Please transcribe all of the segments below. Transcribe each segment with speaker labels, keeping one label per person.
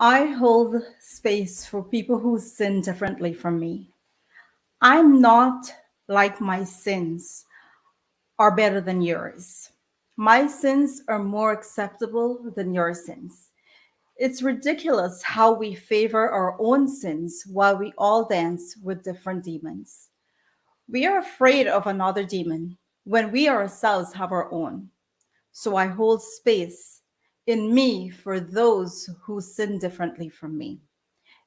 Speaker 1: I hold space for people who sin differently from me. I'm not like my sins are better than yours. My sins are more acceptable than your sins. It's ridiculous how we favor our own sins while we all dance with different demons. We are afraid of another demon when we ourselves have our own. So I hold space in me for those who sin differently from me,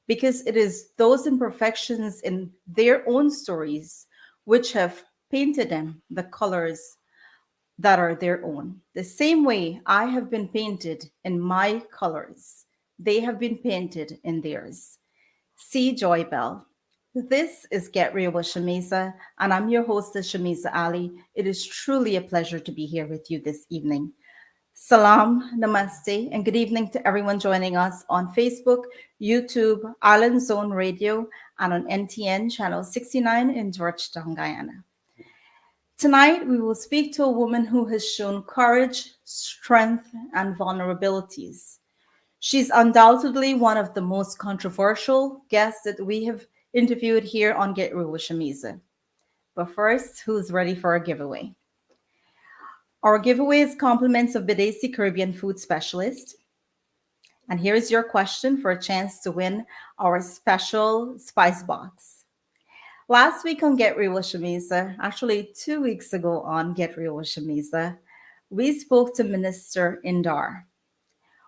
Speaker 1: because it is those imperfections in their own stories which have painted them the colors that are their own. The same way I have been painted in my colors, they have been painted in theirs. See Joy Bell. This is Get Real with Shameeza, and I'm your hostess, Shameeza Ali. It is truly a pleasure to be here with you this evening. Salam, namaste, and good evening to everyone joining us on Facebook, YouTube, Island Zone Radio, and on NTN Channel 69 in Georgetown, Guyana. Tonight, we will speak to a woman who has shown courage, strength, and vulnerabilities. She's undoubtedly one of the most controversial guests that we have interviewed here on Get Real with Shameeza. But first, who's ready for a giveaway? Our giveaway is compliments of Bidesi Caribbean Food Specialist. And here's your question for a chance to win our special spice box. Last week on Get Real with Shameeza, actually 2 weeks ago on Get Real with Shameeza, we spoke to Minister Indar.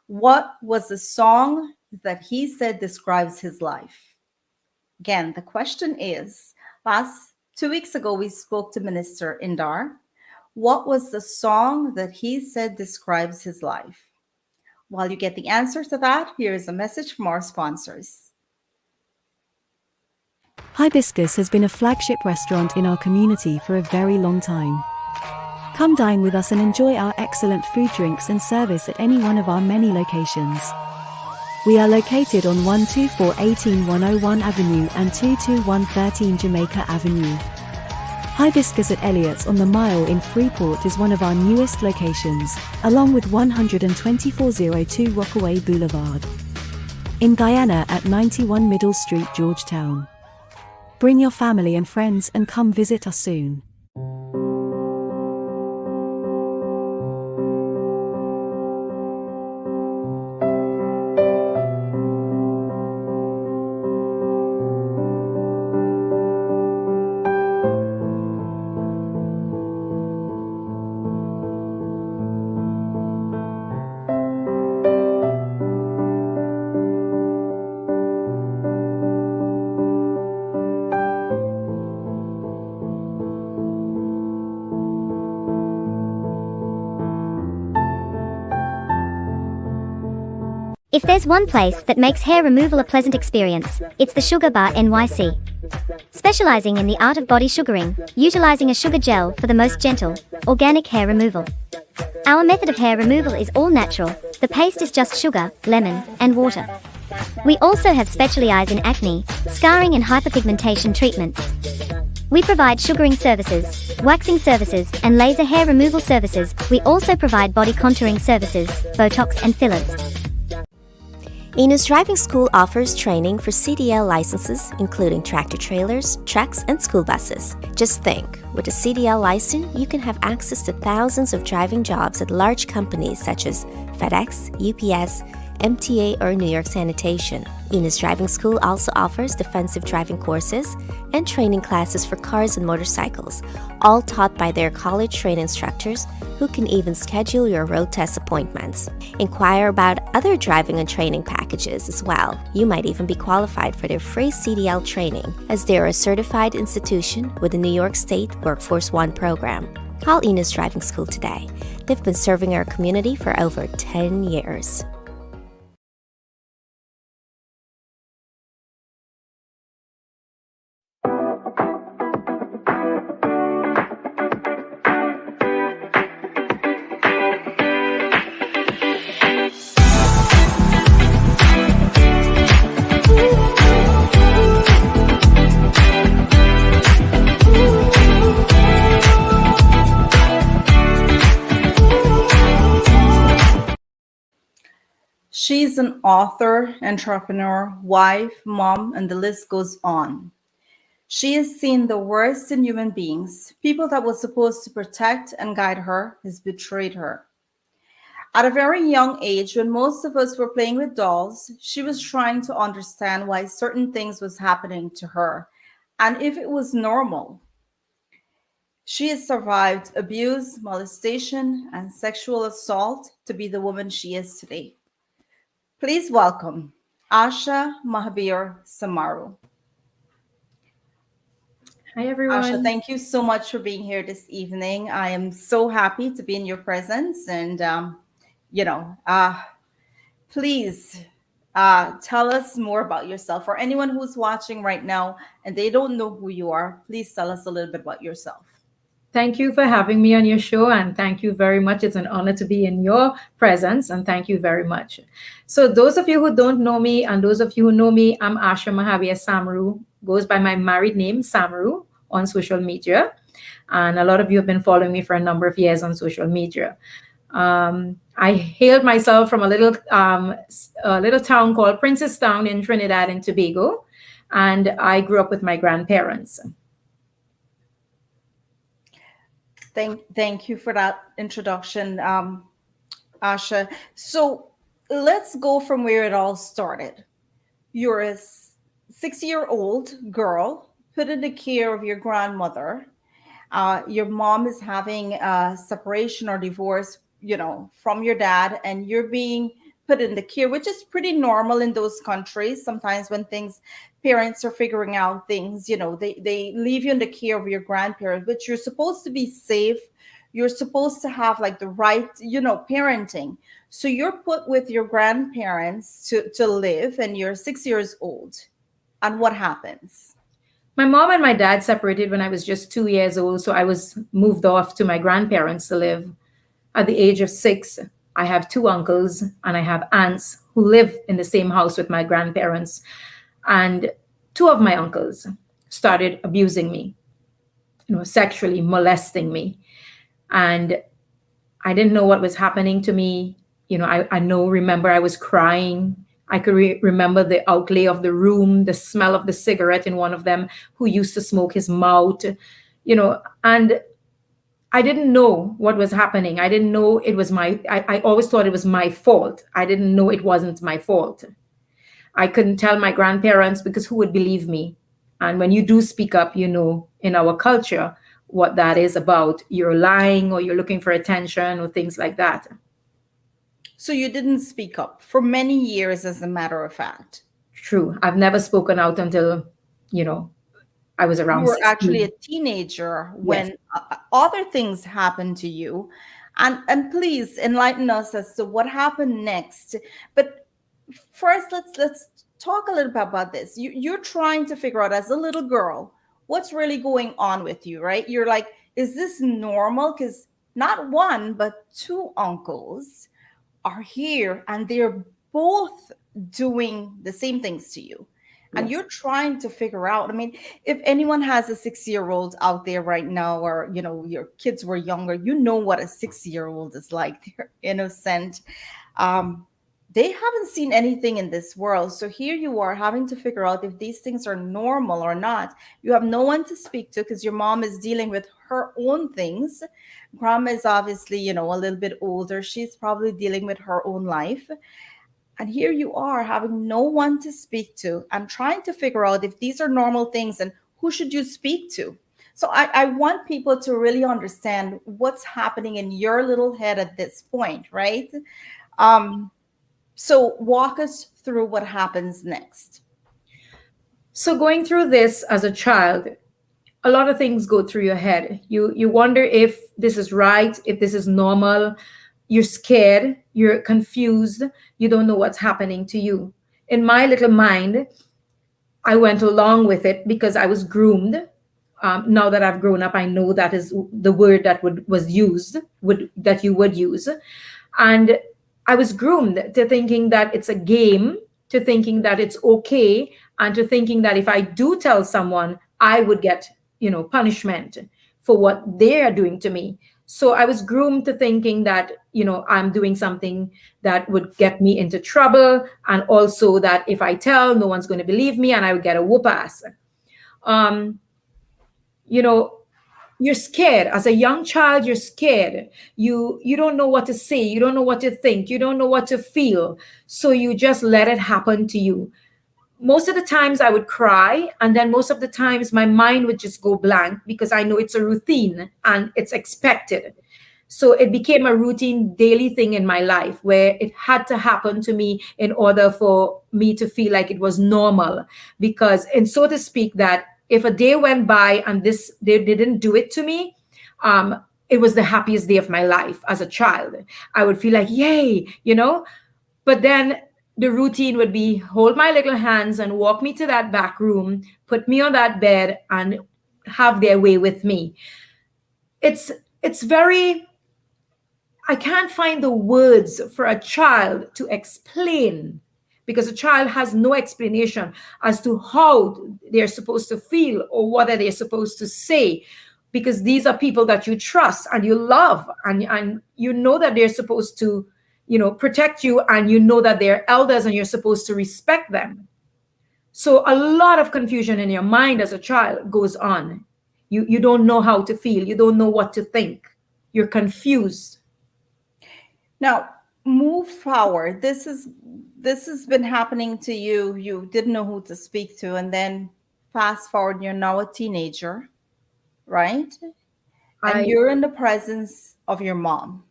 Speaker 1: What was the song that he said describes his life? Again, the question is, last 2 weeks ago, we spoke to Minister Indar. What was the song that he said describes his life? While you get the answer to that, here is a message from our sponsors.
Speaker 2: Hibiscus has been a flagship restaurant in our community for a very long time. Come dine with us and enjoy our excellent food, drinks and service at any one of our many locations. We are located on 12418 101 Avenue and 22113 Jamaica Avenue. Hibiscus at Elliott's on the Mile in Freeport is one of our newest locations, along with 12402 Rockaway Boulevard. In Guyana at 91 Middle Street, Georgetown. Bring your family and friends and come visit us soon.
Speaker 3: If there's one place that makes hair removal a pleasant experience, it's the Sugar Bar NYC. Specializing in the art of body sugaring, utilizing a sugar gel for the most gentle, organic hair removal. Our method of hair removal is all natural. The paste is just sugar, lemon, and water. We also have specialized in acne, scarring and hyperpigmentation treatments. We provide sugaring services, waxing services, and laser hair removal services. We also provide body contouring services, Botox and fillers.
Speaker 4: Enos Driving School offers training for CDL licenses, including tractor-trailers, trucks, and school buses. Just think, with a CDL license, you can have access to thousands of driving jobs at large companies such as FedEx, UPS, MTA, or New York Sanitation. Enos Driving School also offers defensive driving courses and training classes for cars and motorcycles, all taught by their college-trained instructors who can even schedule your road test appointments. Inquire about other driving and training packages as well. You might even be qualified for their free CDL training, as they are a certified institution with the New York State Workforce One program. Call Enos Driving School today. They've been serving our community for over 10 years.
Speaker 1: She's an author, entrepreneur, wife, mom, and the list goes on. She has seen the worst in human beings. People that were supposed to protect and guide her has betrayed her. At a very young age, when most of us were playing with dolls, she was trying to understand why certain things was happening to her and if it was normal. She has survived abuse, molestation, and sexual assault to be the woman she is today. Please welcome Asha Mahabir Samaroo.
Speaker 5: Hi,
Speaker 1: Asha,
Speaker 5: everyone.
Speaker 1: thank you so much for being here this evening. I am so happy to be in your presence. And, you know, please tell us more about yourself. For anyone who's watching right now and they don't know who you are, please tell us a little bit about yourself.
Speaker 5: Thank you for having me on your show, and thank you very much. It's an honor to be in your presence, and thank you very much. So, those of you who don't know me, and those of you who know me, I'm Asha Mahavia Samaroo, goes by my married name, Samaroo, on social media. And a lot of you have been following me for a number of years on social media. I hailed myself from a little town called Princestown in Trinidad and Tobago, and I grew up with my grandparents.
Speaker 1: Thank you for that introduction, Asha. So let's go from where it all started. You're a 6 year old girl put in the care of your grandmother. Your mom is having a separation or divorce, from your dad, and you're being put in the care, which is pretty normal in those countries. Sometimes when parents are figuring out things, they leave you in the care of your grandparents, but you're supposed to be safe. You're supposed to have like the right, parenting. So you're put with your grandparents to live, and you're 6 years old. And what happens?
Speaker 5: My mom and my dad separated when I was just 2 years old, so I was moved off to my grandparents to live. At the age of 6, I have two uncles and I have aunts who live in the same house with my grandparents. And two of my uncles started abusing me, sexually molesting me. And I didn't know what was happening to me. Remember, I was crying. I could remember the outlay of the room, the smell of the cigarette in one of them who used to smoke his mouth, and I didn't know what was happening. I didn't know it was I always thought it was my fault. I didn't know it wasn't my fault. I couldn't tell my grandparents because who would believe me? And when you do speak up, in our culture, what that is about, you're lying or you're looking for attention or things like that.
Speaker 1: So you didn't speak up for many years, as a matter of fact.
Speaker 5: True. I've never spoken out until, I was
Speaker 1: You
Speaker 5: around
Speaker 1: were actually
Speaker 5: 16.
Speaker 1: a teenager
Speaker 5: Yes.
Speaker 1: when other things happened to you. And please enlighten us as to what happened next. But first, let's talk a little bit about this. You're trying to figure out, as a little girl, what's really going on with you, right? You're like, is this normal? Because not one but two uncles are here and they're both doing the same things to you, and
Speaker 5: Yes.
Speaker 1: you're trying to figure out. I mean, if anyone has a 6 year old out there right now, or your kids were younger, what a 6 year old is like. They're innocent. um they haven't seen anything in this world, so here you are having to figure out if these things are normal or not. You have no one to speak to because your mom is dealing with her own things. Grandma is obviously, a little bit older. She's probably dealing with her own life. And here you are having no one to speak to and trying to figure out if these are normal things and who should you speak to. So I want people to really understand what's happening in your little head at this point, right? Um, so walk us through what happens next.
Speaker 5: So going through this as a child, a lot of things go through your head. You wonder if this is right, if this is normal. You're scared, you're confused, you don't know what's happening to you. In my little mind, I went along with it because I was groomed. Now that I've grown up, I know that is the word that was used, that you would use. And I was groomed to thinking that it's a game, to thinking that it's okay, and to thinking that if I do tell someone, I would get, punishment for what they are doing to me. So I was groomed to thinking that, I'm doing something that would get me into trouble. And also that if I tell, no one's going to believe me and I would get a whoop ass. Um, you know, you're scared. As a young child, you're scared. You don't know what to say. You don't know what to think. You don't know what to feel. So you just let it happen to you. Most of the times I would cry, and then most of the times my mind would just go blank because I know it's a routine and it's expected. So it became a routine daily thing in my life where it had to happen to me in order for me to feel like it was normal. Because, and so to speak, that if a day went by and this they didn't do it to me, it was the happiest day of my life as a child. I would feel like, yay. But then the routine would be hold my little hands and walk me to that back room, put me on that bed, and have their way with me. It's very, I can't find the words for a child to explain, because a child has no explanation as to how they're supposed to feel or what are they supposed to say, because these are people that you trust and you love, and you know that they're supposed to, protect you, and you know that they're elders and you're supposed to respect them. So a lot of confusion in your mind as a child goes on. You don't know how to feel, you don't know what to think, you're confused.
Speaker 1: Now, move forward. This has been happening to you. You didn't know who to speak to, and then fast forward, you're now a teenager, right? And
Speaker 5: I
Speaker 1: you're in the presence of your mom.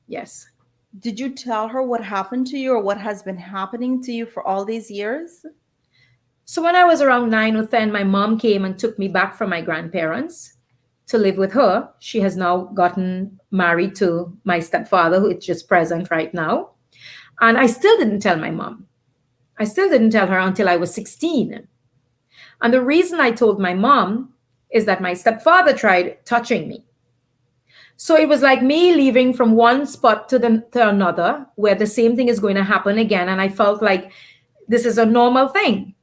Speaker 5: Yes.
Speaker 1: Did you tell her what happened to you or what has been happening to you for all these years?
Speaker 5: So when I was around 9 or 10, my mom came and took me back from my grandparents to live with her. She has now gotten married to my stepfather, who is just present right now. And I still didn't tell my mom. I still didn't tell her until I was 16. And the reason I told my mom is that my stepfather tried touching me. So it was like me leaving from one spot to another where the same thing is going to happen again. And I felt like this is a normal thing.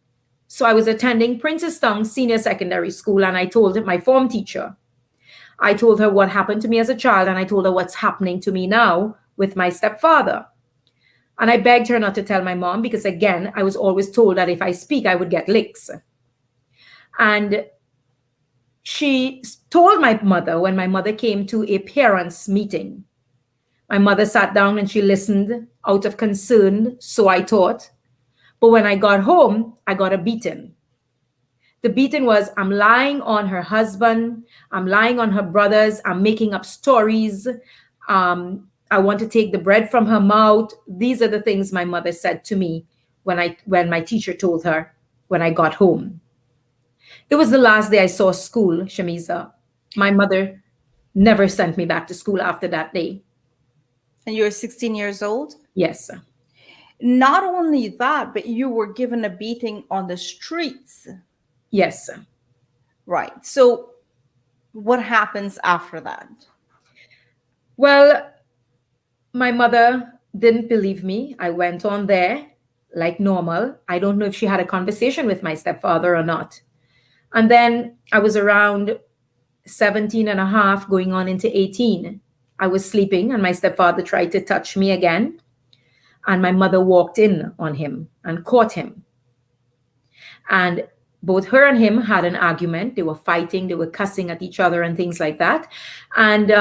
Speaker 5: So I was attending Princestown Senior Secondary School, and I told my form teacher, I told her what happened to me as a child, and I told her what's happening to me now with my stepfather. And I begged her not to tell my mom because, again, I was always told that if I speak, I would get licks. And she told my mother when my mother came to a parents' meeting. My mother sat down and she listened out of concern, so I thought. But when I got home, I got a beating. The beating was I'm lying on her husband, I'm lying on her brothers, I'm making up stories. I want to take the bread from her mouth. These are the things my mother said to me when my teacher told her when I got home. It was the last day I saw school, Shameeza. My mother never sent me back to school after that day.
Speaker 1: And you're 16 years old?
Speaker 5: Yes.
Speaker 1: Not only that, but you were given a beating on the streets.
Speaker 5: Yes.
Speaker 1: Right. So what happens after that?
Speaker 5: Well, my mother didn't believe me. I went on there like normal. I don't know if she had a conversation with my stepfather or not. And then I was around 17 and a half, going on into 18. I was sleeping and my stepfather tried to touch me again. And my mother walked in on him and caught him. And both her and him had an argument. They were fighting, they were cussing at each other and things like that. And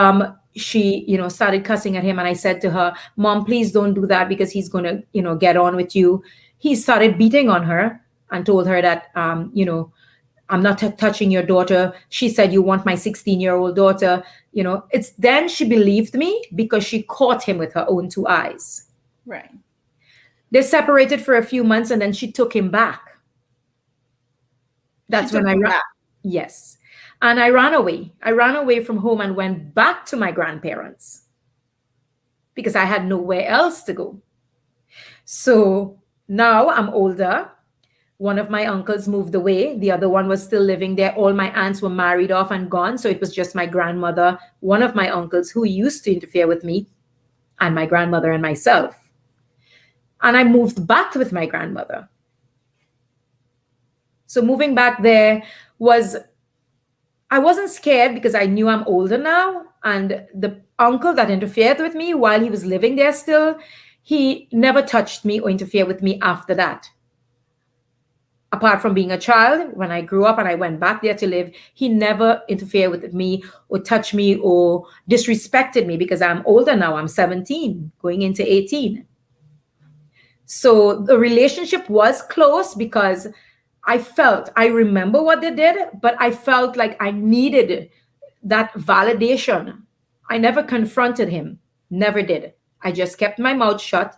Speaker 5: she, started cussing at him. And I said to her, Mom, please don't do that because he's going to, get on with you. He started beating on her and told her that, I'm not touching your daughter. She said, you want my 16-year-old daughter. It's then she believed me because she caught him with her own two eyes.
Speaker 1: Right.
Speaker 5: They separated for a few months and then she took him back. That's when I ran. Yes. And I ran away. I ran away from home and went back to my grandparents because I had nowhere else to go. So now I'm older. One of my uncles moved away. The other one was still living there. All my aunts were married off and gone. So it was just my grandmother, one of my uncles who used to interfere with me, and my grandmother and myself. And I moved back with my grandmother. So moving back there was I wasn't scared because I knew I'm older now. And the uncle that interfered with me while he was living there still, he never touched me or interfered with me after that. Apart from being a child, when I grew up and I went back there to live, he never interfered with me or touched me or disrespected me because I'm older now. I'm 17, going into 18. So the relationship was close because I remember what they did, but I felt like I needed that validation. I never confronted him, never did. I just kept my mouth shut.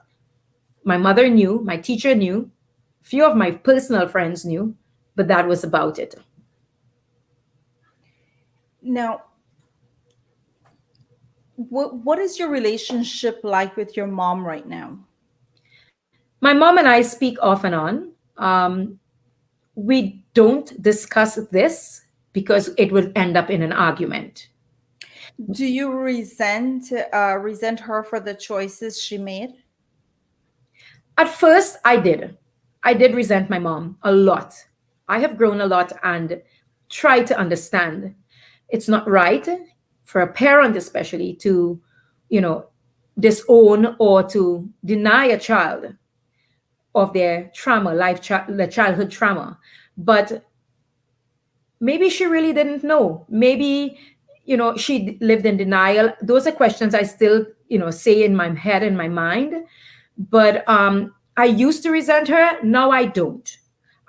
Speaker 5: My mother knew, my teacher knew, few of my personal friends knew, but that was about it.
Speaker 1: Now, what is your relationship like with your mom right now?
Speaker 5: My mom and I speak off and on. We don't discuss this because it would end up in an argument.
Speaker 1: Do you resent her for the choices she made?
Speaker 5: At first, I did. I did resent my mom a lot. I have grown a lot and tried to understand. It's not right for a parent, especially, to, you know, disown or to deny a child of their trauma, the childhood trauma. But maybe she really didn't know. Maybe, she lived in denial. Those are questions I still, say in my head and my mind. But I used to resent her. Now I don't.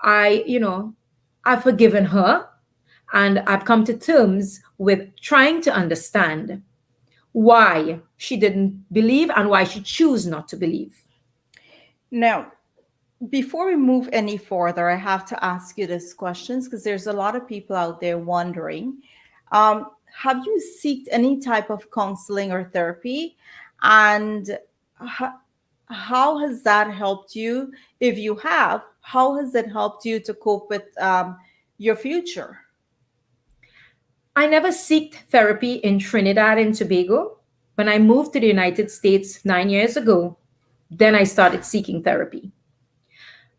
Speaker 5: I've forgiven her, and I've come to terms with trying to understand why she didn't believe and why she chose not to believe.
Speaker 1: Now, before we move any further, I have to ask you these questions because there's a lot of people out there wondering. Have you sought any type of counseling or therapy? And how has that helped you? If you have, how has it helped you to cope with your future?
Speaker 5: I never sought therapy in Trinidad and Tobago. When I moved to the United States 9 years ago, then I started seeking therapy.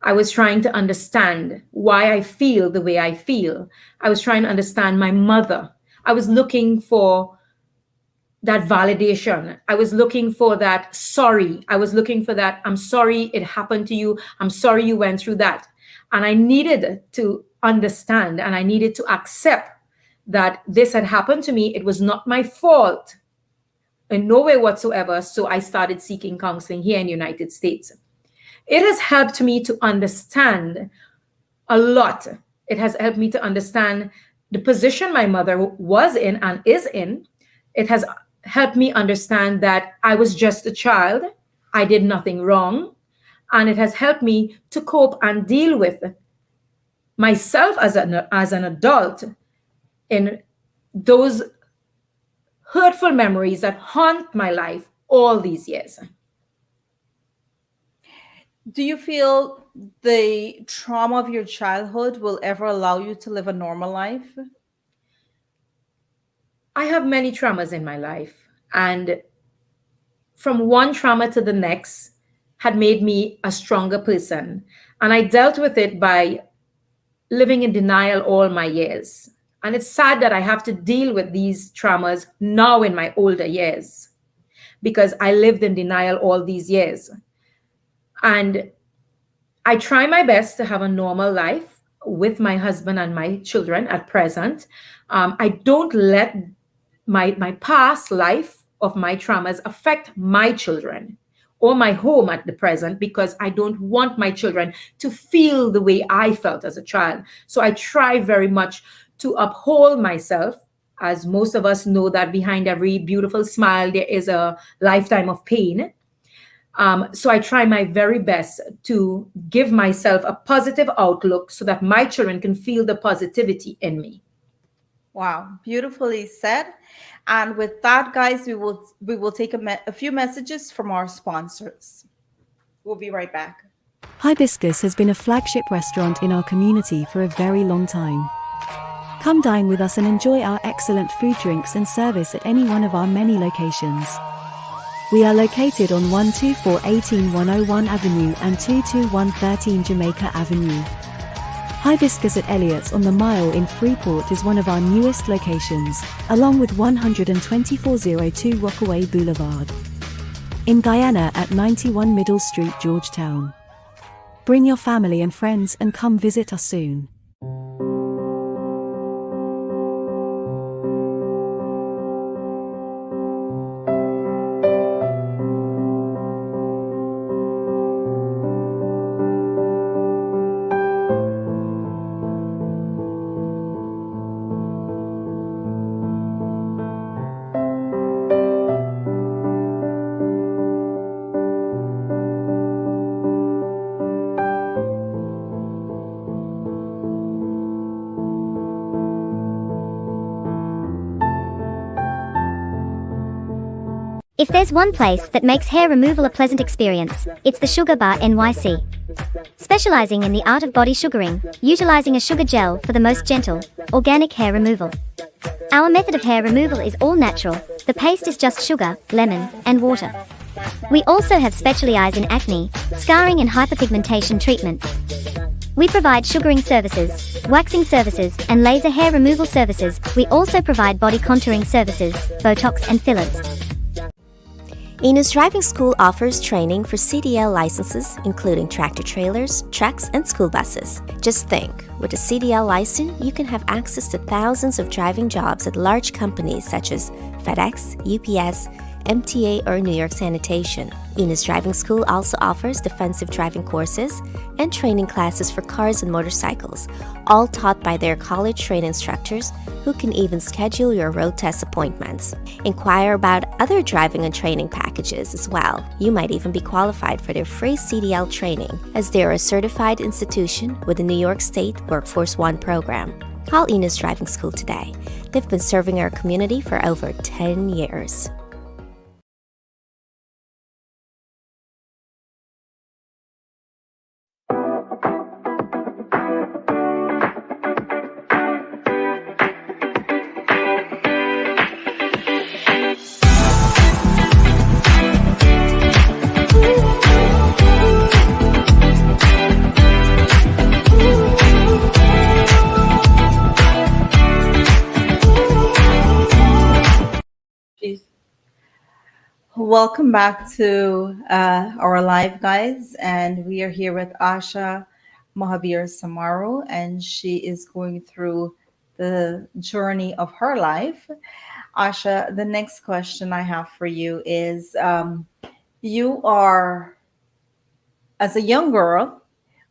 Speaker 5: I was trying to understand why I feel the way I feel. I was trying to understand my mother. I was looking for that validation. I was looking for that sorry. I was looking for that, I'm sorry it happened to you. I'm sorry you went through that. And I needed to understand and I needed to accept that this had happened to me. It was not my fault in no way whatsoever. So I started seeking counseling here in the United States. It has helped me to understand a lot. It has helped me to understand the position my mother was in and is in. It has helped me understand that I was just a child. I did nothing wrong. And it has helped me to cope and deal with myself as an adult in those hurtful memories that haunt my life all these years.
Speaker 1: Do you feel the trauma of your childhood will ever allow you to live a normal life?
Speaker 5: I have many traumas in my life, and from one trauma to the next had made me a stronger person. And I dealt with it by living in denial all my years. And it's sad that I have to deal with these traumas now in my older years because I lived in denial all these years. And I try my best to have a normal life with my husband and my children at present. I don't let my past life of my traumas affect my children or my home at the present because I don't want my children to feel the way I felt as a child. So I try very much to uphold myself, as most of us know that behind every beautiful smile, there is a lifetime of pain. So I try my very best to give myself a positive outlook so that my children can feel the positivity in me.
Speaker 1: Wow, beautifully said. And with that, guys, we will take a few messages from our sponsors. We'll be right back.
Speaker 2: Hibiscus has been a flagship restaurant in our community for a very long time. Come dine with us and enjoy our excellent food, drinks and service at any one of our many locations. We are located on 124 101 Avenue and 221 Jamaica Avenue. Hibiscus at Elliott's on the Mile in Freeport is one of our newest locations, along with 12402 Rockaway Boulevard. In Guyana at 91 Middle Street, Georgetown. Bring your family and friends and come visit us soon.
Speaker 3: If there's one place that makes hair removal a pleasant experience, it's the Sugar Bar NYC. Specializing in the art of body sugaring, utilizing a sugar gel for the most gentle, organic hair removal. Our method of hair removal is all natural. The paste is just sugar, lemon, and water. We also have specialized in acne, scarring and hyperpigmentation treatments. We provide sugaring services, waxing services, and laser hair removal services. We also provide body contouring services, Botox and fillers.
Speaker 4: Enos Driving School offers training for CDL licenses, including tractor trailers, trucks, and school buses. Just think, with a CDL license, you can have access to thousands of driving jobs at large companies such as FedEx, UPS, MTA, or New York Sanitation. Enos Driving School also offers defensive driving courses and training classes for cars and motorcycles, all taught by their college-trained instructors who can even schedule your road test appointments. Inquire about other driving and training packages as well. You might even be qualified for their free CDL training, as they are a certified institution with the New York State Workforce One program. Call Enos Driving School today. They've been serving our community for over 10 years.
Speaker 1: Welcome back to our live, guys. And we are here with Asha Mahabir Samaroo, and she is going through the journey of her life. Asha, the next question I have for you is you are, as a young girl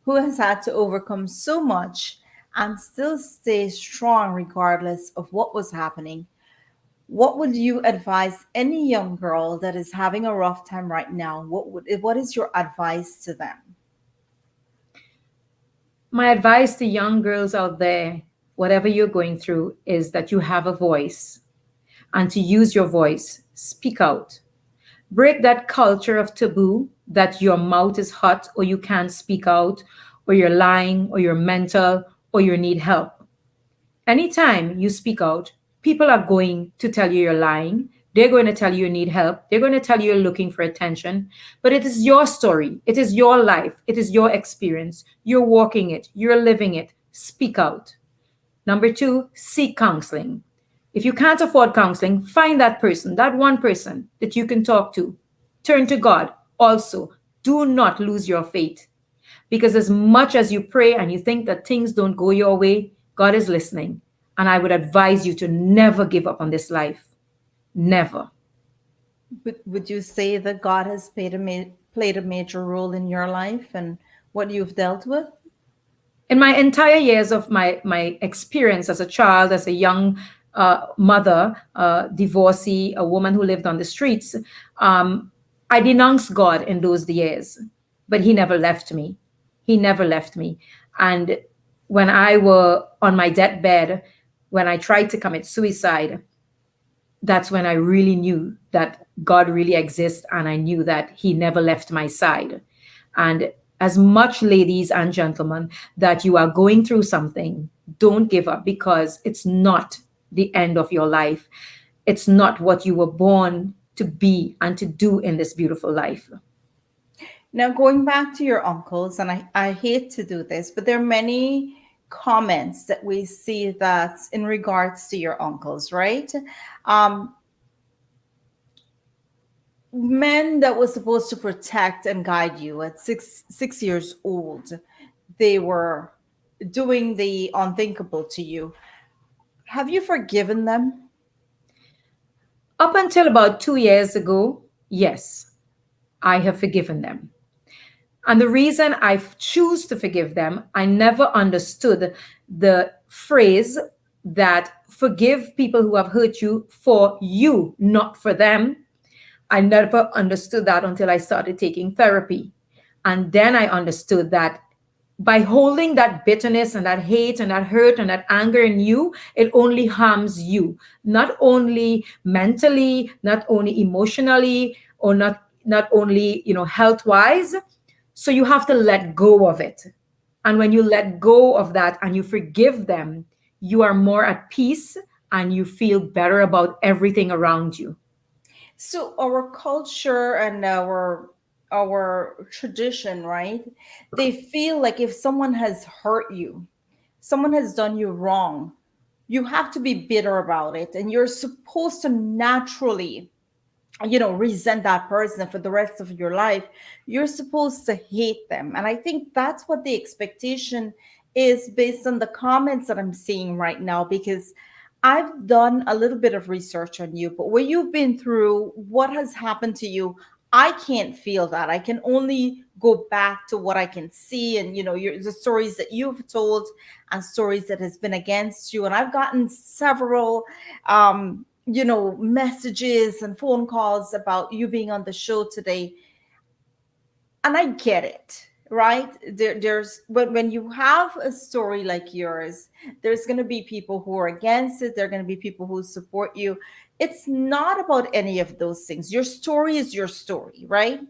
Speaker 1: who has had to overcome so much and still stay strong regardless of what was happening. What would you advise any young girl that is having a rough time right now? What is your advice to them?
Speaker 5: My advice to young girls out there, whatever you're going through, is that you have a voice and to use your voice. Speak out. Break that culture of taboo that your mouth is hot or you can't speak out or you're lying or you're mental or you need help. Anytime you speak out, people are going to tell you you're lying. They're going to tell you you need help. They're going to tell you you're looking for attention. But it is your story. It is your life. It is your experience. You're walking it. You're living it. Speak out. Number two, seek counseling. If you can't afford counseling, find that person, that one person that you can talk to. Turn to God. Also, do not lose your faith. Because as much as you pray and you think that things don't go your way, God is listening. And I would advise you to never give up on this life. Never.
Speaker 1: Would you say that God has played a major role in your life and what you've dealt with?
Speaker 5: In my entire years of my experience as a child, as a young mother, divorcee, a woman who lived on the streets, I denounced God in those years, but He never left me. He never left me. And when I were on my deathbed, when I tried to commit suicide, that's when I really knew that God really exists, and I knew that He never left my side. And as much, ladies and gentlemen, that you are going through something, don't give up, because it's not the end of your life. It's not what you were born to be and to do in this beautiful life.
Speaker 1: Now, going back to your uncles, and I hate to do this, but there are many comments that we see that's in regards to your uncles, right? Um, Men that was supposed to protect and guide you at six years old, they were doing the unthinkable to you. Have you forgiven them?
Speaker 5: Up until about 2 years ago, yes, I have forgiven them. And the reason I choose to forgive them, I never understood the phrase that forgive people who have hurt you for you, not for them. I never understood that until I started taking therapy. And then I understood that by holding that bitterness and that hate and that hurt and that anger in you, it only harms you, not only mentally, not only emotionally, or not only, health wise. So you have to let go of it. And when you let go of that and you forgive them, you are more at peace and you feel better about everything around you.
Speaker 1: So our culture and our tradition, right? They feel like if someone has hurt you, someone has done you wrong, you have to be bitter about it, and you're supposed to naturally, resent that person for the rest of your life. You're supposed to hate them. And I think that's what the expectation is based on the comments that I'm seeing right now, because I've done a little bit of research on you, but what you've been through, what has happened to you, I can't feel that. I can only go back to what I can see, and the stories that you've told and stories that has been against you. And I've gotten several messages and phone calls about you being on the show today. And I get it, right? There's when you have a story like yours, there's going to be people who are against it. There are going to be people who support you. It's not about any of those things. Your story is your story, right?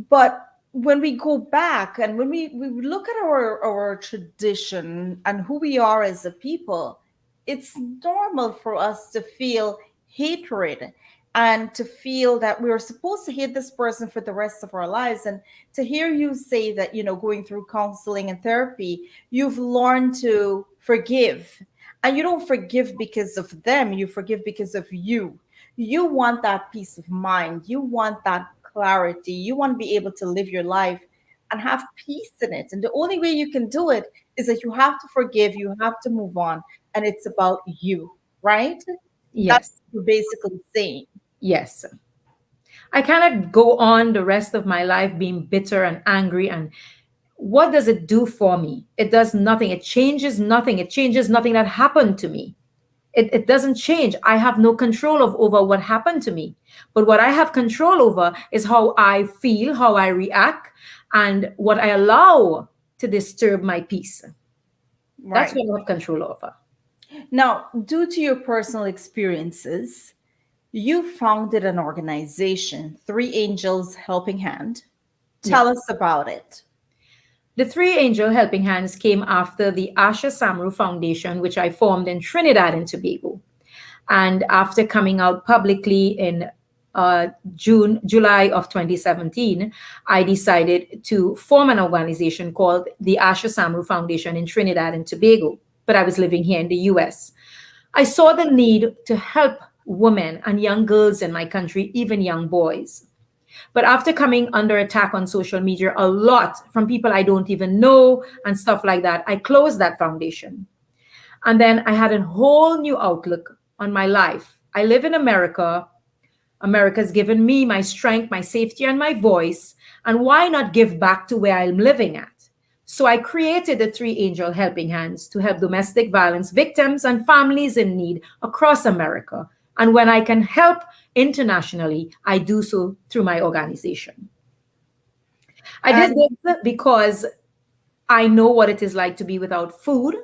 Speaker 1: But when we go back and when we look at our tradition and who we are as a people, it's normal for us to feel hatred and to feel that we're supposed to hate this person for the rest of our lives. And to hear you say that, going through counseling and therapy, you've learned to forgive. And you don't forgive because of them, you forgive because of you. You want that peace of mind. You want that clarity. You want to be able to live your life and have peace in it. And the only way you can do it is that you have to forgive, you have to move on, and it's about you, right? That's
Speaker 5: Yes,
Speaker 1: what you're basically saying.
Speaker 5: yes. I cannot go on the rest of my life being bitter and angry. And what does it do for me? It does nothing. It changes nothing. It changes nothing that happened to me. It doesn't change. I have no control over what happened to me. But what I have control over is how I feel, how I react, and what I allow to disturb my peace. That's
Speaker 1: Right.
Speaker 5: what I have control over.
Speaker 1: Now, due to your personal experiences, you founded an organization, Three Angels Helping Hand.
Speaker 5: Yeah.
Speaker 1: Tell us about it.
Speaker 5: The Three Angel Helping Hands came after the Asha Samaroo Foundation, which I formed in Trinidad and Tobago. And after coming out publicly in July of 2017, I decided to form an organization called the Asha Samaroo Foundation in Trinidad and Tobago. But I was living here in the US. I saw the need to help women and young girls in my country, even young boys. But after coming under attack on social media a lot from people I don't even know and stuff like that, I closed that foundation. And then I had a whole new outlook on my life. I live in America. America's given me my strength, my safety, and my voice. And why not give back to where I'm living at? So I created the Three Angel Helping Hands to help domestic violence victims and families in need across America. And when I can help internationally, I do so through my organization. I did
Speaker 1: And
Speaker 5: this because I know what it is like to be without food.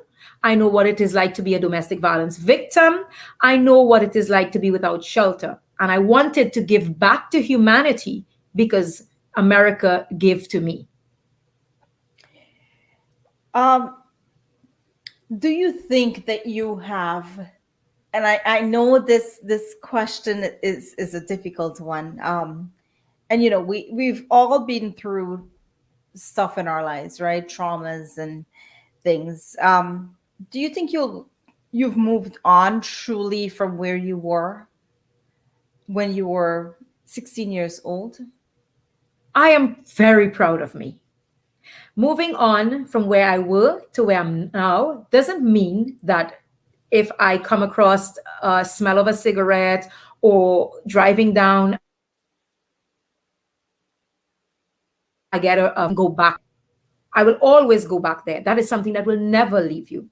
Speaker 5: I know what it is like to be a domestic violence victim. I know what it is like to be without shelter. And I wanted to give back to humanity because America gave to me.
Speaker 1: um, do you think that you have, and I know this question is a difficult one. And we've all been through stuff in our lives, right? Traumas and things. Do you think you've moved on truly from where you were when you were 16 years old?
Speaker 5: I am very proud of me. Moving on from where I were to where I'm now doesn't mean that if I come across a smell of a cigarette or driving down, I get go back. I will always go back there. That is something that will never leave you.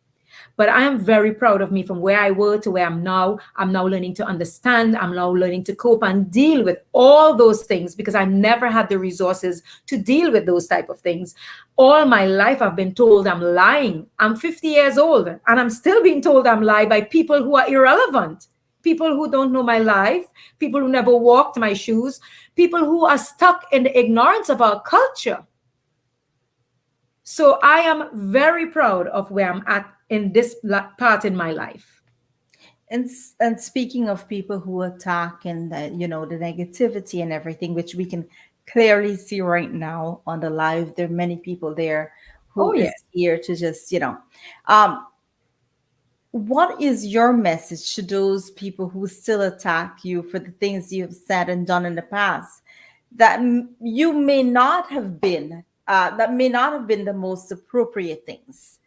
Speaker 5: But I am very proud of me from where I were to where I'm now. I'm now learning to understand. I'm now learning to cope and deal with all those things because I never had the resources to deal with those type of things. All my life, I've been told I'm lying. I'm 50 years old and I'm still being told I'm lying by people who are irrelevant. People who don't know my life, people who never walked my shoes, people who are stuck in the ignorance of our culture. So I am very proud of where I'm at in this part in my life.
Speaker 1: And speaking of people who attack and the negativity and everything, which we can clearly see right now on the live, there are many people there
Speaker 5: Oh,
Speaker 1: who is
Speaker 5: yes.
Speaker 1: here to just um, what is your message to those people who still attack you for the things you have said and done in the past that you may not have been that may not have been the most appropriate things?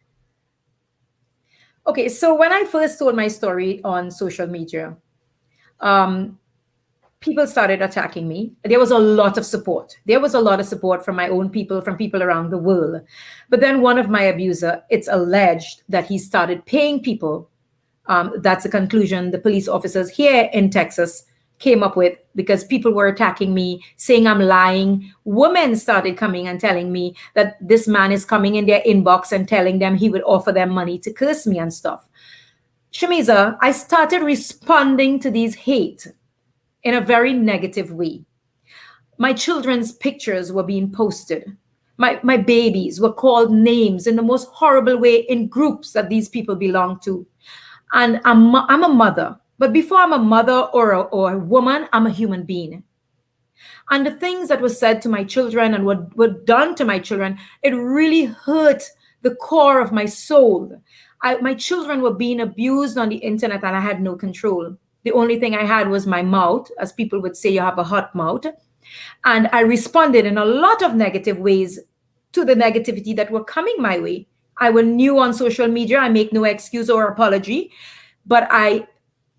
Speaker 5: Okay, so when I first told my story on social media, um, people started attacking me. There was a lot of support. There was a lot of support from my own people, from people around the world. But then one of my abuser, it's alleged that he started paying people. That's a conclusion the police officers here in Texas came up with because people were attacking me, saying I'm lying. Women started coming and telling me that this man is coming in their inbox and telling them he would offer them money to curse me and stuff. Shameeza, I started responding to these hate in a very negative way. My children's pictures were being posted. My babies were called names in the most horrible way in groups that these people belong to. And I'm a mother. But before I'm a mother or a woman, I'm a human being. And the things that were said to my children and what were done to my children, it really hurt the core of my soul. My children were being abused on the internet and I had no control. The only thing I had was my mouth, as people would say, you have a hot mouth. And I responded in a lot of negative ways to the negativity that were coming my way. I was new on social media. I make no excuse or apology, but I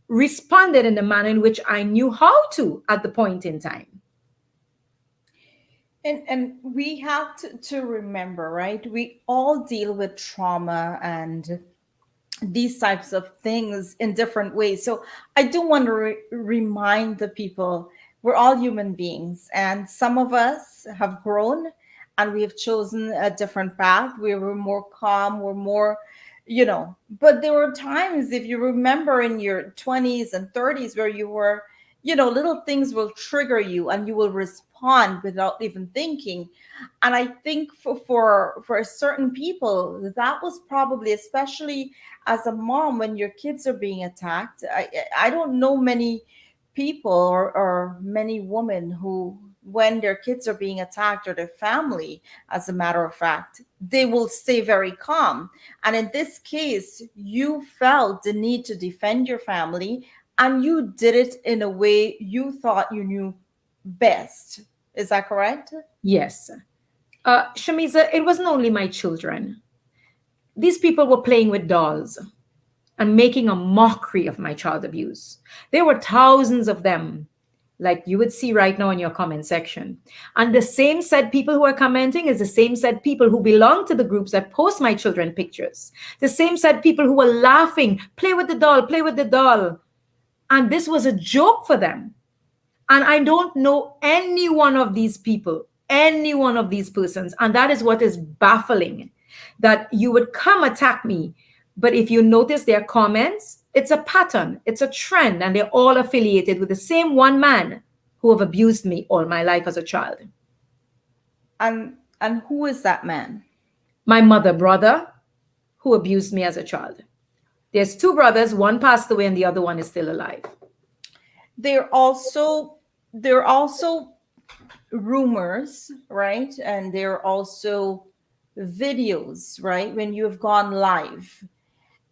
Speaker 5: responded in the manner in which I knew how to at the point in time.
Speaker 1: And we have to remember, right? We all deal with trauma and these types of things in different ways. So I do want to remind the people we're all human beings, and some of us have grown and we have chosen a different path. We were more calm, we're more, but there were times, if you remember in your 20s and 30s, where you were, little things will trigger you and you will respond without even thinking. And I think for certain people, that was probably, especially as a mom, when your kids are being attacked. I don't know many people or many women who, when their kids are being attacked, or their family, as a matter of fact, they will stay very calm. And in this case, you felt the need to defend your family, and you did it in a way you thought you knew best. Is that correct?
Speaker 5: Yes. Shamiza, it wasn't only my children. These people were playing with dolls and making a mockery of my child abuse. There were thousands of them, like you would see right now in your comment section. And the same said people who are commenting is the same said people who belong to the groups that post my children pictures. The same said people who were laughing, play with the doll, play with the doll. And this was a joke for them. And I don't know any one of these people, any one of these persons. And that is what is baffling, that you would come attack me. But if you notice their comments, it's a pattern, it's a trend, and they're all affiliated with the same one man who have abused me all my life as a child.
Speaker 1: And who is that man?
Speaker 5: My mother brother who abused me as a child. There's two brothers, one passed away and the other one is still alive.
Speaker 1: There are also rumors, right? And there are also videos, right? When you have gone live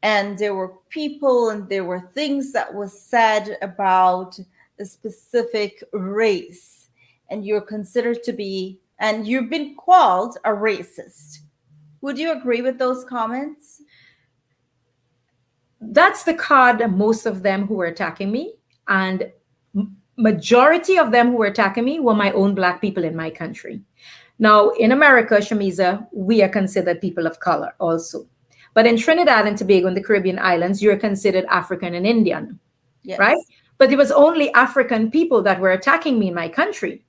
Speaker 1: and there were people and there were things that was said about a specific race, and you're considered to be, and you've been called a racist. Would you agree with those comments?
Speaker 5: That's the card most of them who were attacking me. And majority of them who were attacking me were my own black people in my country. Now, in America, Shameeza, we are considered people of color also. But in Trinidad and Tobago and the Caribbean islands, you're considered African and Indian, right?
Speaker 1: Yes.
Speaker 5: But it was only African people that were attacking me in my country.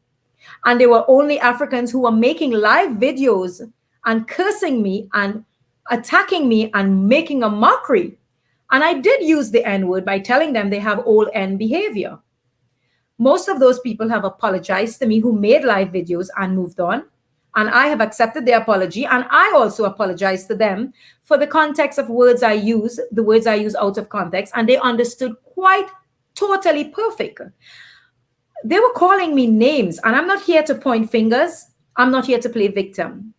Speaker 5: And they were only Africans who were making live videos and cursing me and attacking me and making a mockery. And I did use the N word by telling them they have old N behavior. Most of those people have apologized to me who made live videos and moved on. And I have accepted their apology. And I also apologize to them for the context of words I use, the words I use out of context. And they understood quite totally perfect. They were calling me names. And I'm not here to point fingers. I'm not here to play victim.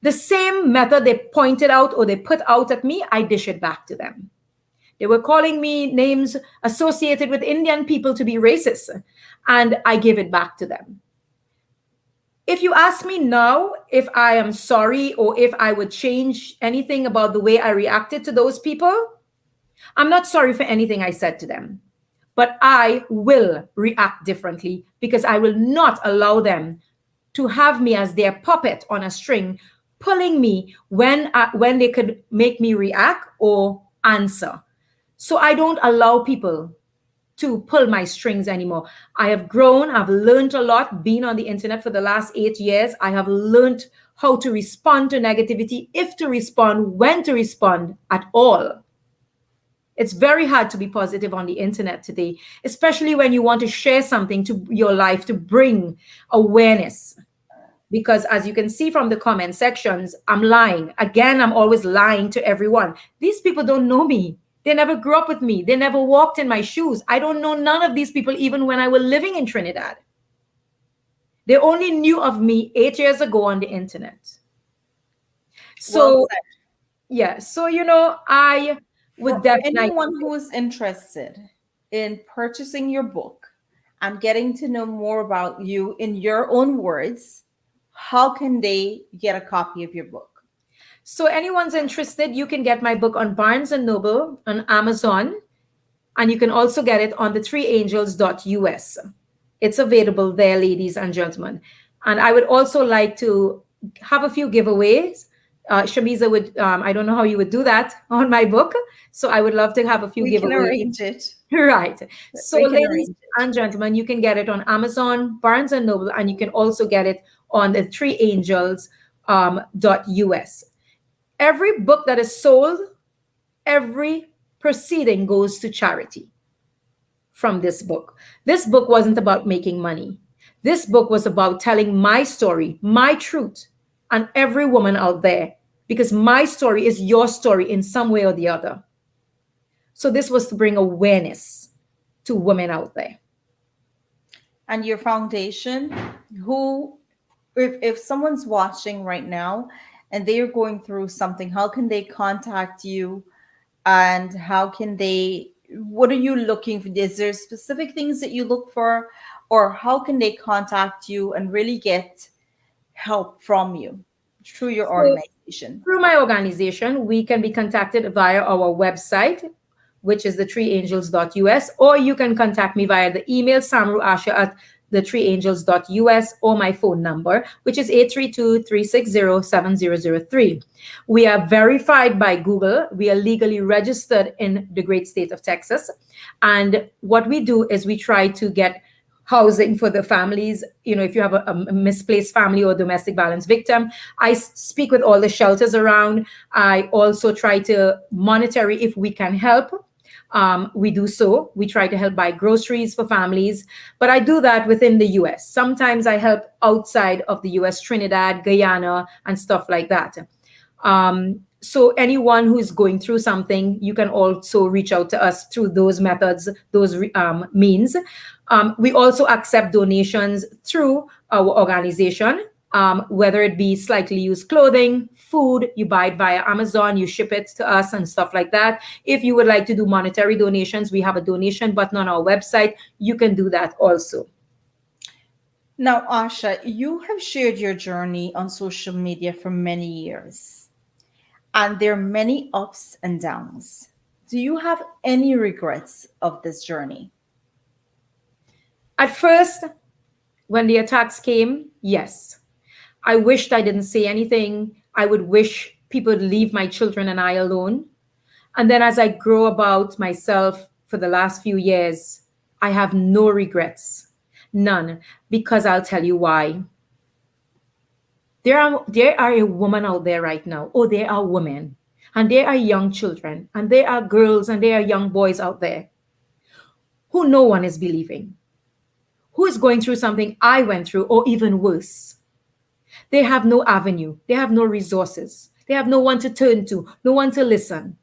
Speaker 5: The same method they pointed out or they put out at me, I dish it back to them. They were calling me names associated with Indian people to be racist, and I give it back to them. If you ask me now if I am sorry or if I would change anything about the way I reacted to those people, I'm not sorry for anything I said to them. But I will react differently because I will not allow them to have me as their puppet on a string, pulling me when they could make me react or answer. So I don't allow people to pull my strings anymore. I have grown, I've learned a lot being on the internet for the last 8 years. I have learned how to respond to negativity, if to respond, when to respond at all. It's very hard to be positive on the internet today, especially when you want to share something to your life to bring awareness. Because as you can see from the comment sections, I'm lying. Again, I'm always lying to everyone. These people don't know me. They never grew up with me. They never walked in my shoes. I don't know none of these people, even when I was living in Trinidad. They only knew of me 8 years ago on the internet.
Speaker 1: Well
Speaker 5: So,
Speaker 1: said.
Speaker 5: yeah. So, I would
Speaker 1: For
Speaker 5: definitely.
Speaker 1: anyone who is interested in purchasing your book and getting to know more about you in your own words, how can they get a copy of your book?
Speaker 5: So anyone's interested, you can get my book on Barnes and Noble, on Amazon, and you can also get it on the threeangels.us. It's available there, ladies and gentlemen. And I would also like to have a few giveaways. Shameeza would, I don't know how you would do that on my book. So I would love to have a few
Speaker 1: We can
Speaker 5: giveaways.
Speaker 1: arrange it.
Speaker 5: Right. So,
Speaker 1: We can
Speaker 5: ladies
Speaker 1: arrange it.
Speaker 5: and gentlemen, you can get it on Amazon, Barnes and Noble, and you can also get it on the threeangels.us. Every book that is sold, every proceeding goes to charity from this book. This book wasn't about making money. This book was about telling my story, my truth, and every woman out there, because my story is your story in some way or the other. So this was to bring awareness to women out there.
Speaker 1: And your foundation, who, if someone's watching right now and they are going through something, how can they contact you? And how can they, what are you looking for? Is there specific things that you look for? Or how can they contact you and really get help from you through your
Speaker 5: So
Speaker 1: organization?
Speaker 5: through my organization, we can be contacted via our website, which is the threeangels.us, or you can contact me via the email Samaroo Asha at threeangels.us, or my phone number, which is 832-360-7003. We are verified by Google. We are legally registered in the great state of Texas. And what we do is we try to get housing for the families. If you have a misplaced family or domestic violence victim, I speak with all the shelters around. I also try to monitor if we can help. We do so. We try to help buy groceries for families, but I do that within the US. Sometimes I help outside of the US, Trinidad, Guyana, and stuff like that. So anyone who's going through something, you can also reach out to us through those methods, those means. We also accept donations through our organization. whether it be slightly used clothing, food, you buy it via Amazon, you ship it to us and stuff like that. If you would like to do monetary donations, we have a donation button on our website. You can do that also.
Speaker 1: Now, Asha, you have shared your journey on social media for many years, and there are many ups and downs. Do you have any regrets of this journey?
Speaker 5: At first, when the attacks came, yes. I wished I didn't say anything. I would wish people would leave my children and I alone. And then as I grow about myself for the last few years, I have no regrets. None. Because I'll tell you why. There are a woman out there right now. Oh, there are women. And there are young children. And there are girls and there are young boys out there who no one is believing, who is going through something I went through, or even worse. They have no avenue. They have no resources. They have no one to turn to, no one to listen.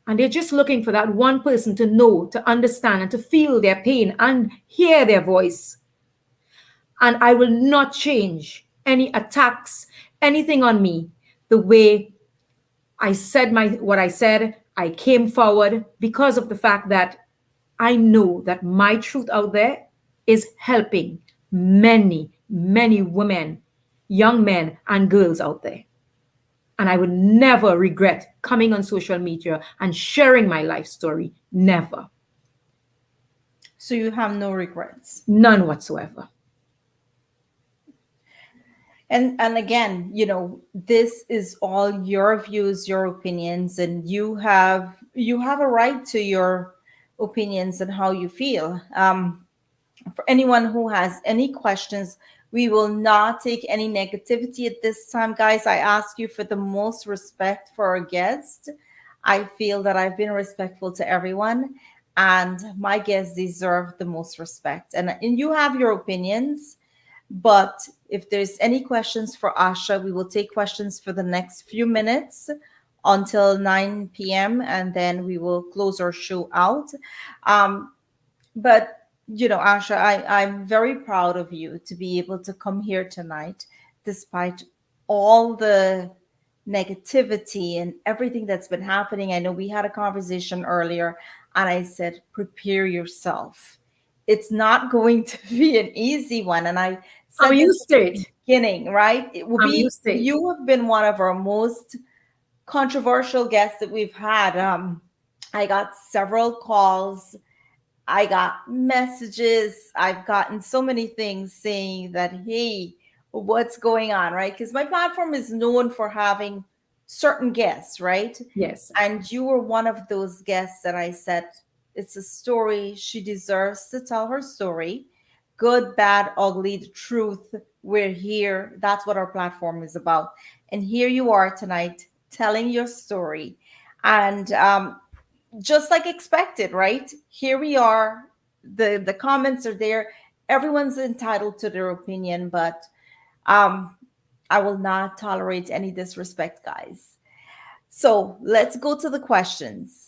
Speaker 5: And they're just looking for that one person to know, to understand, and to feel their pain and hear their voice. And I will not change any attacks, anything on me, the way I said what I said. I came forward because of the fact that I know that my truth out there is helping many, many women, young men, and girls out there. And I would never regret coming on social media and sharing my life story. Never.
Speaker 1: So you have no regrets.
Speaker 5: None whatsoever.
Speaker 1: And again, this is all your views, your opinions, and you have a right to your opinions and how you feel. For anyone who has any questions, we will not take any negativity at this time, guys. I ask you for the most respect for our guests. I feel that I've been respectful to everyone, and my guests deserve the most respect. And you have your opinions, but if there's any questions for Asha, we will take questions for the next few minutes until 9 p.m. and then we will close our show out. But Asha, I'm very proud of you to be able to come here tonight, despite all the negativity and everything that's been happening. I know we had a conversation earlier, and I said, prepare yourself. It's not going to be an easy one. And I
Speaker 5: I'm
Speaker 1: said this
Speaker 5: used to
Speaker 1: at
Speaker 5: it.
Speaker 1: the beginning, right? It will
Speaker 5: I'm
Speaker 1: be,
Speaker 5: used to it.
Speaker 1: you have been one of our most controversial guests that we've had. I got several calls, I got messages, I've gotten so many things saying that, hey, what's going on, right? Because my platform is known for having certain guests, right?
Speaker 5: Yes.
Speaker 1: And you were one of those guests that I said, it's a story. She deserves to tell her story. Good, bad, ugly, the truth. We're here. That's what our platform is about. And here you are tonight telling your story. And just like expected, right? Here we are. The comments are there. Everyone's entitled to their opinion, but um, I will not tolerate any disrespect, guys. So let's go to the questions.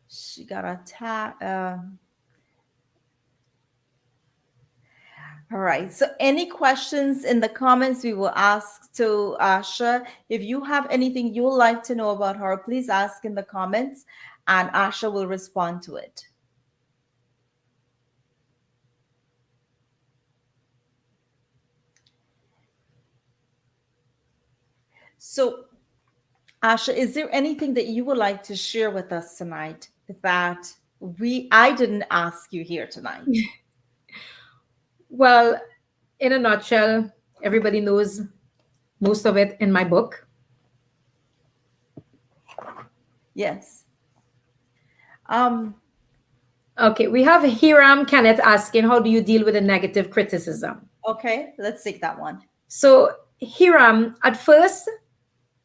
Speaker 1: She got a all right. So, any questions in the comments we will ask to Asha. If you have anything you would like to know about her, please ask in the comments and Asha will respond to it. So, Asha, is there anything that you would like to share with us tonight that I didn't ask you here tonight?
Speaker 5: Well, in a nutshell, everybody knows most of it in my book.
Speaker 1: Yes.
Speaker 5: Okay, we have Hiram Kenneth asking, how do you deal with a negative criticism?
Speaker 1: Okay, let's take that one.
Speaker 5: So, Hiram, at first,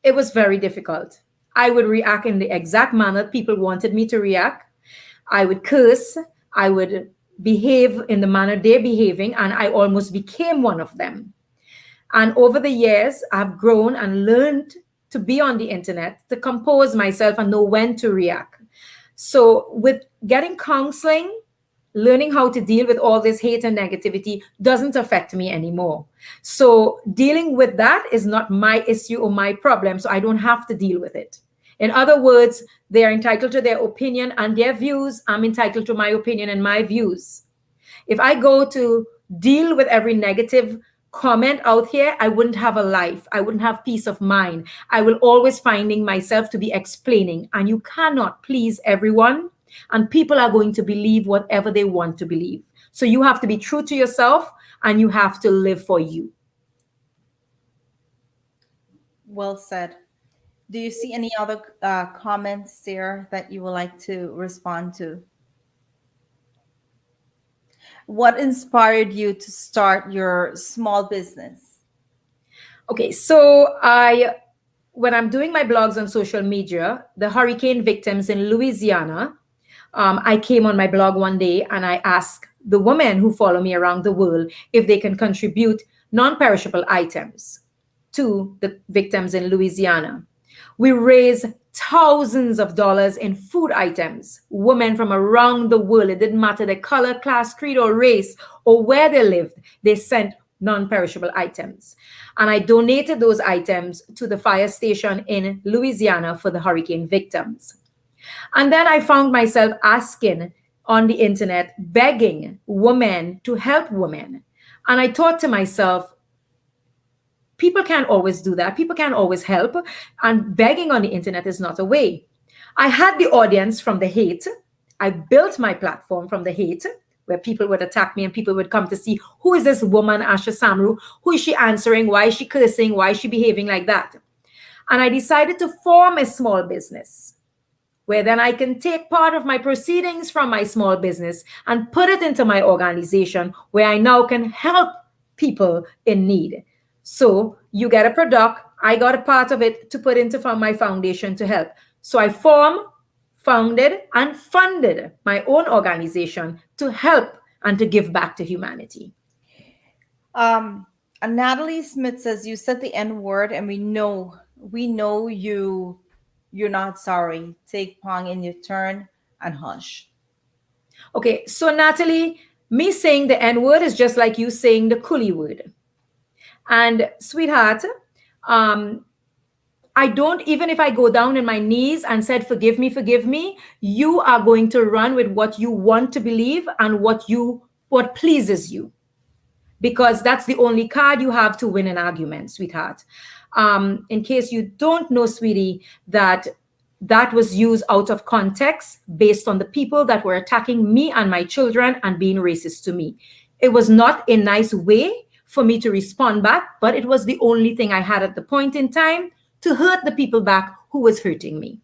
Speaker 5: it was very difficult. I would react in the exact manner people wanted me to react. I would curse. I would behave in the manner they're behaving, and I almost became one of them. And over the years, I've grown and learned to be on the internet, to compose myself and know when to react. So, with getting counseling, learning how to deal with all this hate and negativity doesn't affect me anymore. So dealing with that is not my issue or my problem. So I don't have to deal with it. In other words, they are entitled to their opinion and their views. I'm entitled to my opinion and my views. If I go to deal with every negative comment out here, I wouldn't have a life. I wouldn't have peace of mind. I will always finding myself to be explaining. And you cannot please everyone. And people are going to believe whatever they want to believe. So you have to be true to yourself and you have to live for you.
Speaker 1: Well said. Do you see any other comments there that you would like to respond to? What inspired you to start your small business?
Speaker 5: Okay, so when I'm doing my blogs on social media, the hurricane victims in Louisiana, I came on my blog one day and I asked the women who follow me around the world if they can contribute non-perishable items to the victims in Louisiana. We raised thousands of dollars in food items. Women from around the world, it didn't matter their color, class, creed, or race, or where they lived, they sent non-perishable items. And I donated those items to the fire station in Louisiana for the hurricane victims. And then I found myself asking on the internet, begging women to help women. And I thought to myself, people can't always do that. People can't always help. And begging on the internet is not a way. I had the audience from the hate. I built my platform from the hate, where people would attack me and people would come to see, who is this woman, Asha Samaroo? Who is she answering? Why is she cursing? Why is she behaving like that? And I decided to form a small business where then I can take part of my proceedings from my small business and put it into my organization where I now can help people in need. So you get a product, I got a part of it to put into my foundation to help. So I founded, and funded my own organization to help and to give back to humanity.
Speaker 1: Um, Natalie Smith says you said the N word, and we know you're not sorry. Take Pong in your turn and hush.
Speaker 5: Okay, so Natalie, me saying the N word is just like you saying the coolie word. And sweetheart, um, I don't, even if I go down in my knees and said, forgive me, you are going to run with what you want to believe and what pleases you. Because that's the only card you have to win an argument, sweetheart. In case you don't know, sweetie, that was used out of context based on the people that were attacking me and my children and being racist to me. It was not a nice way for me to respond back, but it was the only thing I had at the point in time to hurt the people back who was hurting me.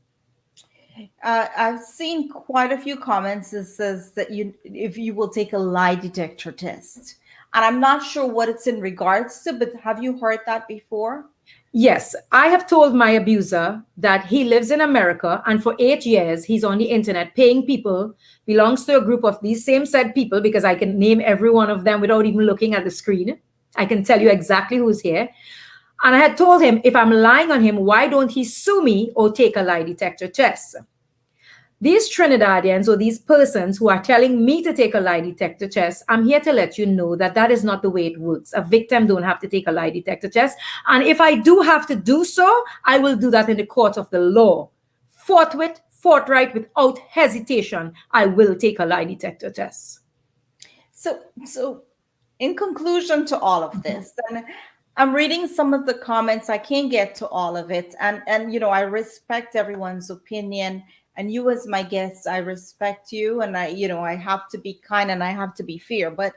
Speaker 1: I've seen quite a few comments that says that if you will take a lie detector test, and I'm not sure what it's in regards to, but have you heard that before?
Speaker 5: Yes, I have told my abuser that he lives in America and for 8 years he's on the internet paying people, belongs to a group of these same said people, because I can name every one of them without even looking at the screen. I can tell you exactly who's here. And I had told him, if I'm lying on him, why don't he sue me or take a lie detector test? These Trinidadians or these persons who are telling me to take a lie detector test, I'm here to let you know that that is not the way it works. A victim don't have to take a lie detector test. And if I do have to do so, I will do that in the court of the law. Forthwith, forthright, without hesitation, I will take a lie detector test.
Speaker 1: So in conclusion to all of this, and I'm reading some of the comments. I can't get to all of it, and I respect everyone's opinion. And you, as my guest, I respect you, and I have to be kind and I have to be fair. But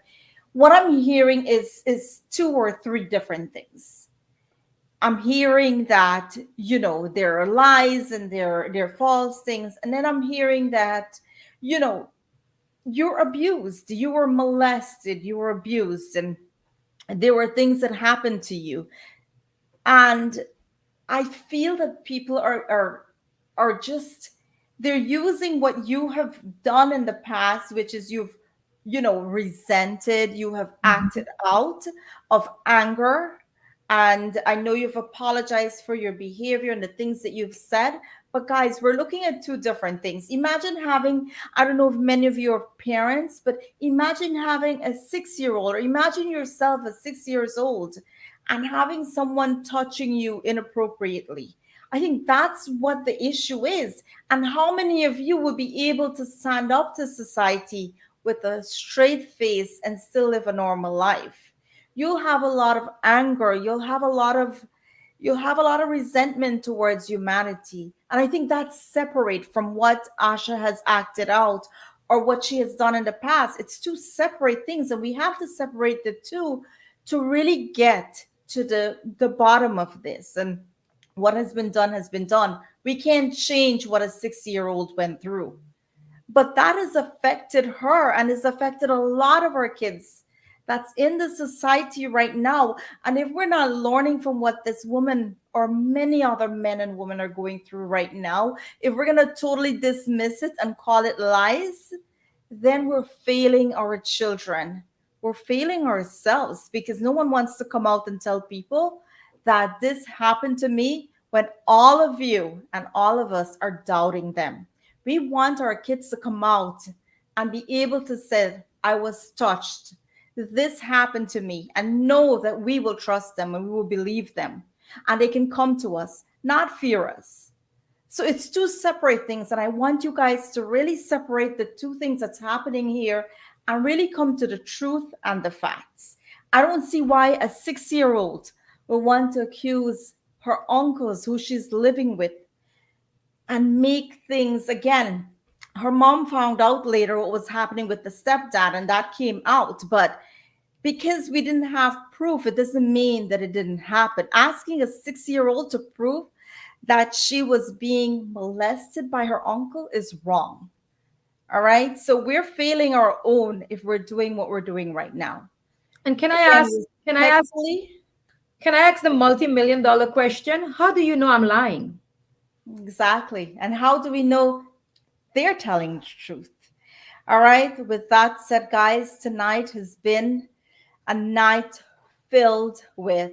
Speaker 1: what I'm hearing is two or three different things. I'm hearing that there are lies and there are false things, and then I'm hearing that you know you're abused, you were molested, you were abused, and there were things that happened to you. And I feel that people are just, they're using what you have done in the past, which is you've resented, you have acted out of anger. And I know you've apologized for your behavior and the things that you've said, But guys, we're looking at two different things. Imagine having, I don't know if many of you are parents, but imagine having a 6 year old, or imagine yourself at 6 years old and having someone touching you inappropriately. I think that's what the issue is. And how many of you would be able to stand up to society with a straight face and still live a normal life? You'll have a lot of anger, you'll have a lot of resentment towards humanity. And I think that's separate from what Asha has acted out or what she has done in the past. It's two separate things, and we have to separate the two to really get to the bottom of this. And what has been done has been done. We can't change what a 6 year old went through, but that has affected her and has affected a lot of our kids that's in the society right now. And if we're not learning from what this woman or many other men and women are going through right now, if we're going to totally dismiss it and call it lies, then we're failing our children. We're failing ourselves, because no one wants to come out and tell people that this happened to me when all of you and all of us are doubting them. We want our kids to come out and be able to say, I was touched. This happened to me, and know that we will trust them and we will believe them. And they can come to us, not fear us. So it's two separate things. And I want you guys to really separate the two things that's happening here and really come to the truth and the facts. I don't see why a 6 year old will want to accuse her uncles who she's living with and make things again. Her mom found out later what was happening with the stepdad, and that came out. But because we didn't have proof, it doesn't mean that it didn't happen. Asking a 6 year old to prove that she was being molested by her uncle is wrong. All right. So we're failing our own if we're doing what we're doing right now.
Speaker 5: And can I
Speaker 1: Again,
Speaker 5: ask, can I ask,
Speaker 1: respectfully,
Speaker 5: can I ask the multi-million dollar question? How do you know I'm lying?
Speaker 1: exactly. And how do we know they're telling the truth? All right. With that said, guys, tonight has been a night filled with,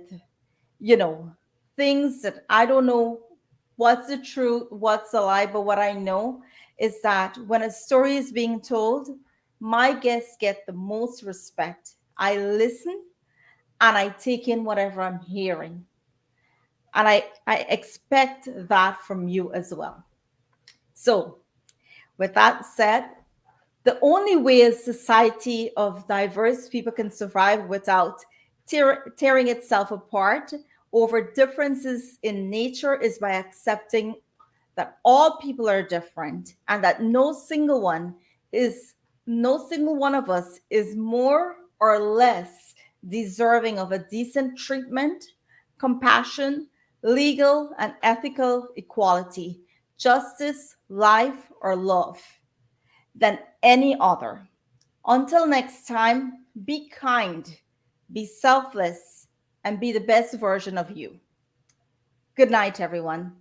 Speaker 1: you know, things that I don't know what's the truth, what's a lie, but what I know is that when a story is being told, my guests get the most respect. I listen and I take in whatever I'm hearing. And I expect that from you as well. So, with that said, the only way a society of diverse people can survive without tearing itself apart over differences in nature is by accepting that all people are different, and that is no single one of us is more or less deserving of a decent treatment, compassion, legal and ethical equality, justice, life, or love than any other. Until next time, be kind, be selfless, and be the best version of you. Good night, everyone.